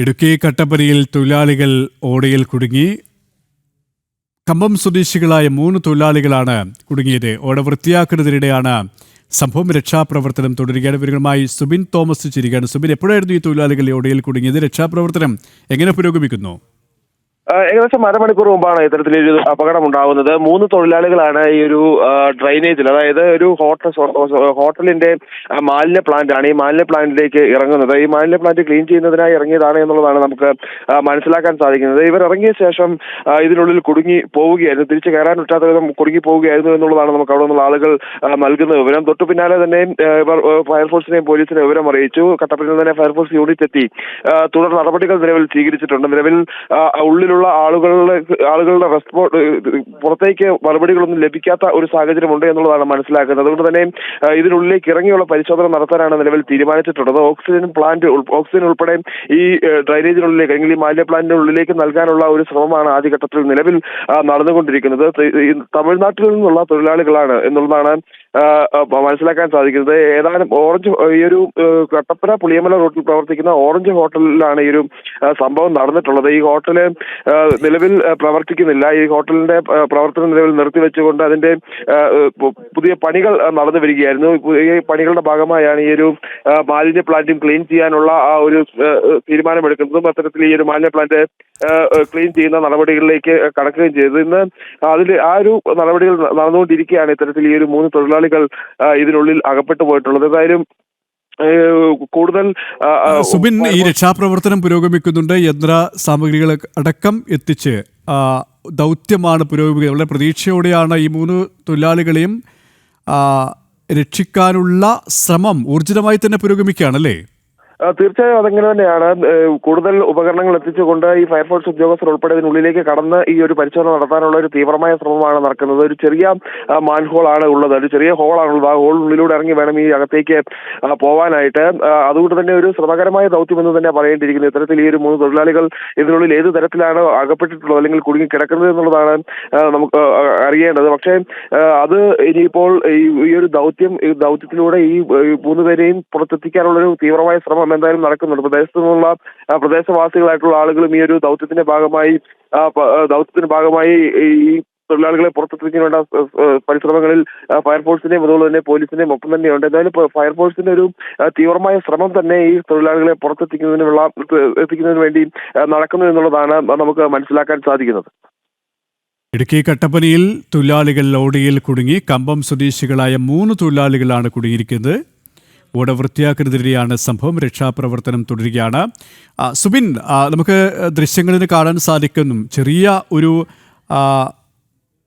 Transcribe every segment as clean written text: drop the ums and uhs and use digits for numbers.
ഇടുക്കി കട്ടപ്പനയിൽ തൊഴിലാളികൾ ഓടയിൽ കുടുങ്ങി. കമ്പം സ്വദേശികളായ 3 തൊഴിലാളികളാണ് കുടുങ്ങിയത്. ഓട വൃത്തിയാക്കുന്നതിനിടെയാണ് സംഭവം. രക്ഷാപ്രവർത്തനം തുടരുകയാണ്. വിവരങ്ങളുമായി സുബിൻ തോമസ് ചിരികയാണ്. സുബിൻ, എപ്പോഴായിരുന്നു ഈ തൊഴിലാളികൾ ഓടയിൽ കുടുങ്ങിയത്? രക്ഷാപ്രവർത്തനം എങ്ങനെ പുരോഗമിക്കുന്നു? ഏകദേശം അരമണിക്കൂർ മുമ്പാണ് ഇത്തരത്തിലൊരു അപകടം ഉണ്ടാകുന്നത്. 3 തൊഴിലാളികളാണ് ഈ ഒരു ഡ്രൈനേജിൽ, അതായത് ഒരു ഹോട്ടലിന്റെ മാലിന്യ പ്ലാന്റ് ആണ്. ഈ മാലിന്യ പ്ലാന്റിലേക്ക് ഇറങ്ങുന്നത്. ഈ മാലിന്യ പ്ലാന്റ് ക്ലീൻ ചെയ്യുന്നതിനായി ഇറങ്ങിയതാണ് എന്നുള്ളതാണ് നമുക്ക് മനസ്സിലാക്കാൻ സാധിക്കുന്നത്. ഇവർ ഇറങ്ങിയ ശേഷം ഇതിനുള്ളിൽ കുടുങ്ങി പോവുകയായിരുന്നു. തിരിച്ചു കയറാൻ പറ്റാത്ത വിധം കുടുങ്ങി പോവുകയായിരുന്നു എന്നുള്ളതാണ് നമുക്ക് അവിടെ നിന്നുള്ള ആളുകൾ നൽകുന്ന വിവരം. തൊട്ടു പിന്നാലെ തന്നെ ഫയർഫോഴ്സിനെയും പോലീസിനെയും വിവരം അറിയിച്ചു. കട്ടപ്പനയിൽ തന്നെ ഫയർഫോഴ്സ് യൂണിറ്റ് എത്തി തുടർ നടപടികൾ നിലവിൽ സ്വീകരിച്ചിട്ടുണ്ട്. നിലവിൽ ഉള്ളിലുള്ള ആളുകളുടെ പുറത്തേക്ക് മറുപടികളൊന്നും ലഭിക്കാത്ത ഒരു സാഹചര്യമുണ്ട് എന്നുള്ളതാണ് മനസ്സിലാക്കുന്നത്. അതുകൊണ്ട് തന്നെ ഇതിനുള്ളിലേക്ക് ഇറങ്ങിയുള്ള പരിശോധന നടത്താനാണ് നിലവിൽ തീരുമാനിച്ചിട്ടുള്ളത്. ഓക്സിജൻ ഉൾപ്പെടെ ഈ ഡ്രൈനേജിനുള്ളിലേക്ക്, അല്ലെങ്കിൽ ഈ മാലിന്യ പ്ലാന്റിനുള്ളിലേക്ക് നൽകാനുള്ള ഒരു ശ്രമമാണ് ആദ്യഘട്ടത്തിൽ നിലവിൽ നടന്നുകൊണ്ടിരിക്കുന്നത്. തമിഴ്നാട്ടിൽ നിന്നുള്ള തൊഴിലാളികളാണ് എന്നുള്ളതാണ് മനസ്സിലാക്കാൻ സാധിക്കുന്നത്. ഏതാനും ഈ ഒരു കട്ടപ്പന പുളിയമല റൂട്ടിൽ പ്രവർത്തിക്കുന്ന ഓറഞ്ച് ഹോട്ടലിലാണ് ഈ ഒരു സംഭവം നടന്നിട്ടുള്ളത്. ഈ ഹോട്ടല് നിലവിൽ പ്രവർത്തിക്കുന്നില്ല. ഈ ഹോട്ടലിന്റെ പ്രവർത്തനം നിലവിൽ നിർത്തിവെച്ചുകൊണ്ട് അതിന്റെ പുതിയ പണികൾ നടന്നു വരികയായിരുന്നു. ഈ പണികളുടെ ഭാഗമായാണ് ഈ ഒരു മാലിന്യ പ്ലാന്റും ക്ലീൻ ചെയ്യാനുള്ള ആ ഒരു തീരുമാനമെടുക്കുന്നതും അത്തരത്തിൽ ഈ ഒരു മാലിന്യ പ്ലാന്റ് ക്ലീൻ ചെയ്യുന്ന നടപടികളിലേക്ക് കടക്കുകയും ചെയ്തത്. ഇന്ന് അതിൽ ആ ഒരു നടപടികൾ നടന്നുകൊണ്ടിരിക്കുകയാണ്. ഇത്തരത്തിൽ ഈ ഒരു 3 തൊഴിലാളികൾ ഇതിനുള്ളിൽ അകപ്പെട്ടു പോയിട്ടുള്ളത്. ഏതായാലും കൂടുതൽ സുബിൻ, ഈ രക്ഷാപ്രവർത്തനം പുരോഗമിക്കുന്നുണ്ട്. യന്ത്ര സാമഗ്രികൾ അടക്കം എത്തിച്ച് ദൗത്യമാണ് പുരോഗമിക്കുന്നത്. വളരെ പ്രതീക്ഷയോടെയാണ് ഈ 3 തൊഴിലാളികളെയും രക്ഷിക്കാനുള്ള ശ്രമം ഊർജിതമായി തന്നെ പുരോഗമിക്കുകയാണല്ലേ? തീർച്ചയായും അതങ്ങനെ തന്നെയാണ്. കൂടുതൽ ഉപകരണങ്ങൾ എത്തിച്ചുകൊണ്ട് ഈ ഫയർഫോഴ്സ് ഉദ്യോഗസ്ഥർ ഉൾപ്പെടെ ഇതിനുള്ളിലേക്ക് കടന്ന് ഈ ഒരു പരിശോധന നടത്താനുള്ള ഒരു തീവ്രമായ ശ്രമമാണ് നടക്കുന്നത്. ഒരു ചെറിയ മാൻഹോൾ ആണ് ഉള്ളത്, ഒരു ചെറിയ ഹോളാണുള്ളത്. ആ ഹോളിനുള്ളിലൂടെ ഇറങ്ങി വേണം ഈ അകത്തേക്ക് പോവാനായിട്ട്. അതുകൊണ്ട് തന്നെ ഒരു ശ്രമകരമായ ദൗത്യം എന്ന് തന്നെ പറയേണ്ടിയിരിക്കുന്നു. ഇത്തരത്തിൽ ഈ ഒരു 3 തൊഴിലാളികൾ ഇതിനുള്ളിൽ ഏത് തരത്തിലാണ് അകപ്പെട്ടിട്ടുള്ളത് അല്ലെങ്കിൽ കുടുങ്ങി കിടക്കുന്നത് എന്നുള്ളതാണ് നമുക്ക് അറിയേണ്ടത്. പക്ഷേ അത് ഇനിയിപ്പോൾ ഈ ഒരു ദൗത്യത്തിലൂടെ ഈ 3 പേരെയും പുറത്തെത്തിക്കാനുള്ളൊരു തീവ്രമായ ശ്രമം എന്തായാലും നടക്കുന്നുണ്ട്. പ്രദേശവാസികളായിട്ടുള്ള ആളുകളും ഈ ഒരു ദൗത്യത്തിന്റെ ഭാഗമായി ഈ തൊഴിലാളികളെ പുറത്തെത്തിക്കാൻ വേണ്ട പരിശ്രമങ്ങളിൽ ഫയർഫോഴ്സിന്റെയും അതുപോലെ തന്നെ പോലീസിന്റെയും ഒപ്പം തന്നെയുണ്ട്. എന്തായാലും ഫയർഫോഴ്സിന്റെ ഒരു തീവ്രമായ ശ്രമം തന്നെ ഈ തൊഴിലാളികളെ എത്തിക്കുന്നതിന് വേണ്ടി നടക്കുന്നു എന്നുള്ളതാണ് നമുക്ക് മനസ്സിലാക്കാൻ സാധിക്കുന്നത്. ഇടുക്കി കട്ടപ്പനയിൽ തൊഴിലാളികൾ ഓടയിൽ കുടുങ്ങി. കമ്പം സ്വദേശികളായ 3 തൊഴിലാളികളാണ് കുടുങ്ങിയിരിക്കുന്നത്. ഓട വൃത്തിയാക്കുന്നതിനെതിരെയാണ് സംഭവം. രക്ഷാപ്രവർത്തനം തുടരുകയാണ്. സുബിൻ, നമുക്ക് ദൃശ്യങ്ങളിൽ കാണാൻ സാധിക്കുന്നു, ചെറിയ ഒരു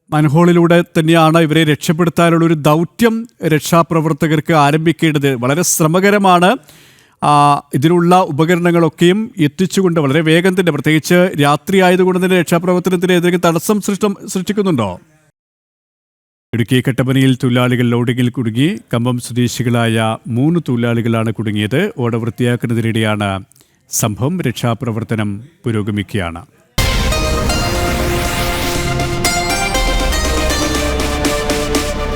മൻഹോളിലൂടെ തന്നെയാണ് ഇവരെ രക്ഷപ്പെടുത്താനുള്ള ഒരു ദൗത്യം രക്ഷാപ്രവർത്തകർക്ക് ആരംഭിക്കേണ്ടത്. വളരെ ശ്രമകരമാണ്. ഇതിനുള്ള ഉപകരണങ്ങളൊക്കെയും എത്തിച്ചുകൊണ്ട് വളരെ വേഗം തന്നെ, പ്രത്യേകിച്ച് രാത്രി ആയതുകൊണ്ട് തന്നെ രക്ഷാപ്രവർത്തനത്തിന് ഏതെങ്കിലും തടസ്സം സൃഷ്ടിക്കുന്നുണ്ടോ? ഇടുക്കി കട്ടപ്പനയിൽ തൊഴിലാളികൾ ലോഡിങ്ങിൽ കുടുങ്ങി. കമ്പം സ്വദേശികളായ 3 തൊഴിലാളികളാണ് കുടുങ്ങിയത്. ഓട വൃത്തിയാക്കുന്നതിനിടെയാണ് സംഭവം. രക്ഷാപ്രവർത്തനം പുരോഗമിക്കുകയാണ്.